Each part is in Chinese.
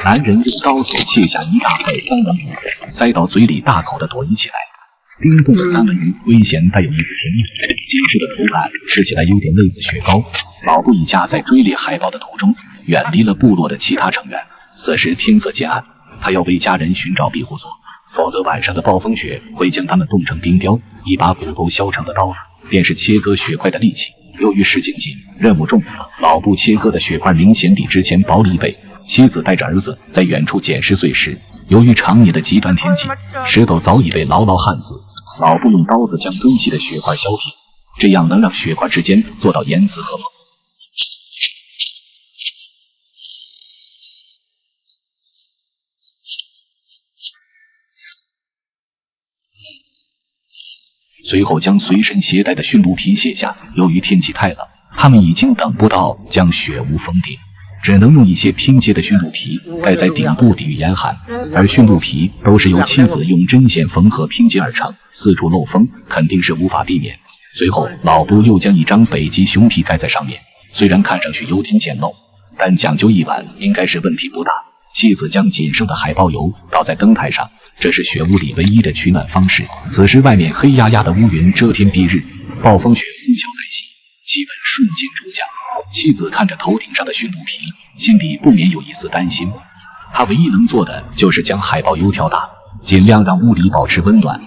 男人用刀子切下一大块三文鱼，塞到嘴里大口的躲移起来。冰冻的三文鱼危险带有一丝甜蜜，紧实的口感吃起来有点类似雪糕。老布一家在追猎海豹的途中，远离了部落的其他成员。此时天色渐暗，他要为家人寻找庇护所，否则晚上的暴风雪会将他们冻成冰雕。一把骨头削成的刀子，便是切割血块的利器。由于时间紧，任务重，老布切割的血块明显比之前薄了1倍。妻子带着儿子在远处捡石碎时，由于常年的极端天气，石头早已被牢牢焊死。老布用刀子将堆积的血块削平，这样能让血块之间做到严丝合缝。随后将随身携带的驯鹿皮卸下，由于天气太冷，他们已经等不到将雪屋封顶，只能用一些拼接的驯鹿皮盖在顶部抵御严寒，而驯鹿皮都是由妻子用针线缝合拼接而成，四处漏风肯定是无法避免。随后老布又将一张北极熊皮盖在上面，虽然看上去有点简陋，但讲究一晚应该是问题不大。妻子将仅剩的海豹油倒在灯台上，这是雪屋里唯一的取暖方式。此时外面黑压压的乌云遮天蔽日，暴风雪呼啸来袭，气温瞬间骤降。妻子看着头顶上的驯鹿皮，心里不免有一丝担心。她唯一能做的就是将海豹油调大，尽量让屋里保持温暖。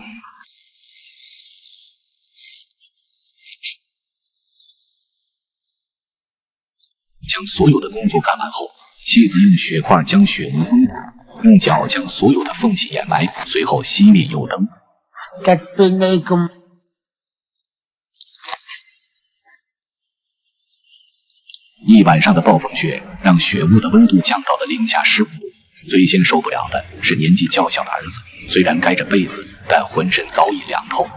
将所有的工作干完后，妻子用雪块将雪屋封堵，用脚将所有的缝隙掩埋，随后熄灭油灯。一晚上的暴风雪让雪屋的温度降到了零下15度。最先受不了的是年纪较小的儿子，虽然盖着被子，但浑身早已凉透。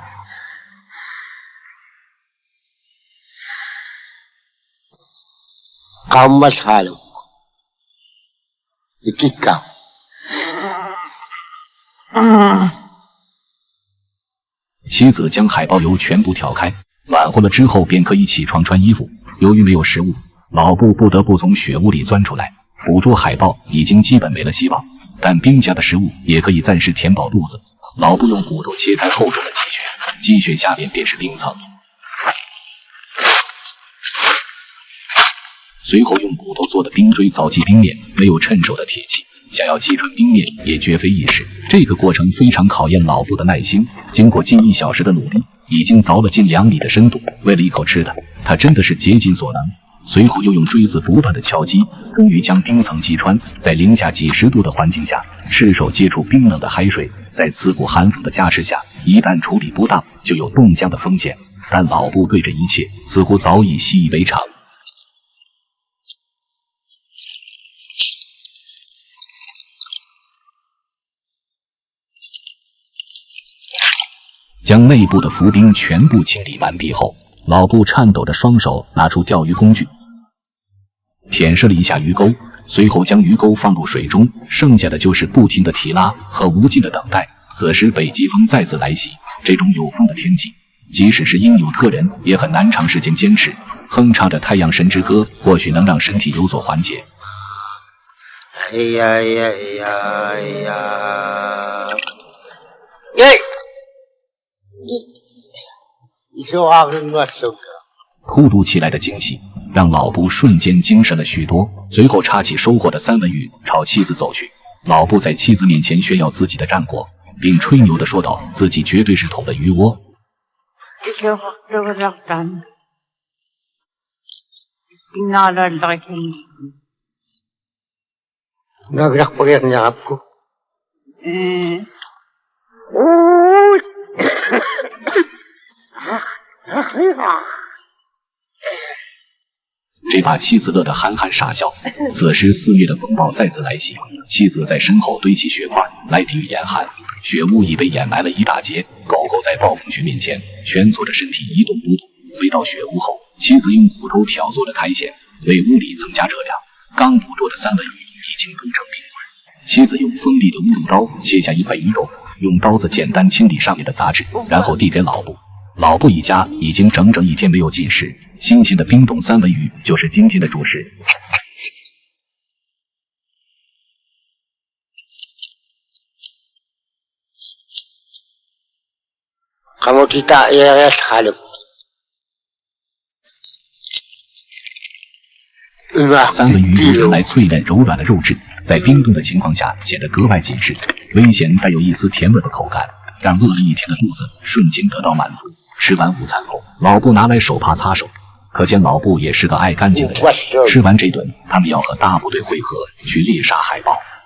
妻子将海豹油全部调开，暖和了之后便可以起床穿衣服。由于没有食物，老布不得不从雪屋里钻出来。捕捉海豹已经基本没了希望，但冰下的食物也可以暂时填饱肚子。老布用骨头切开厚重的积雪，积雪下面便是冰层。随后用骨头做的冰锥凿击冰面，没有趁手的铁器，想要击穿冰面也绝非易事。这个过程非常考验老布的耐心，经过近1小时的努力，已经凿了近2米的深度。为了一口吃的，他真的是竭尽所能。随后又用锥子不断的敲击，终于将冰层击穿。在零下几10度的环境下，赤手接触冰冷的海水，在刺骨寒风的加持下，一旦处理不当，就有冻僵的风险。但老布对这一切似乎早已习以为常。将内部的浮冰全部清理完毕后，老布颤抖着双手拿出钓鱼工具，舔舐了一下鱼钩，随后将鱼钩放入水中，剩下的就是不停的提拉和无尽的等待。此时北极风再次来袭，这种有风的天气，即使是因纽特人也很难长时间坚持。哼唱着太阳神之歌，或许能让身体有所缓解。哎呀呀呀呀！耶！突如其来的惊喜让老布瞬间精神了许多，随后插起收获的三文鱼朝妻子走去。老布在妻子面前炫耀自己的战果，并吹牛地说道自己绝对是捅了鱼窝。这把妻子乐得憨憨傻笑。此时肆虐的风暴再次来袭，妻子在身后堆起雪块来抵御严寒。雪屋已被掩埋了一大截，狗狗在暴风雪面前蜷缩着身体一动不动。回到雪屋后，妻子用骨头挑唆着苔藓，为屋里增加热量。刚捕捉的三文鱼已经冻成冰块，妻子用锋利的乌鲁刀切下一块鱼肉，用刀子简单清理上面的杂质，然后递给老布。老布一家已经整整1天没有进食，新鲜的冰冻三文鱼就是今天的主食。Kamu kita ya haluk. 三文鱼用来淬炼柔软的肉质，在冰冻的情况下显得格外紧实，微咸带有一丝甜味的口感，让饿了一天的肚子瞬间得到满足。吃完午餐后，老布拿来手帕擦手，可见老布也是个爱干净的人。吃完这顿，他们要和大部队会合，去猎杀海豹。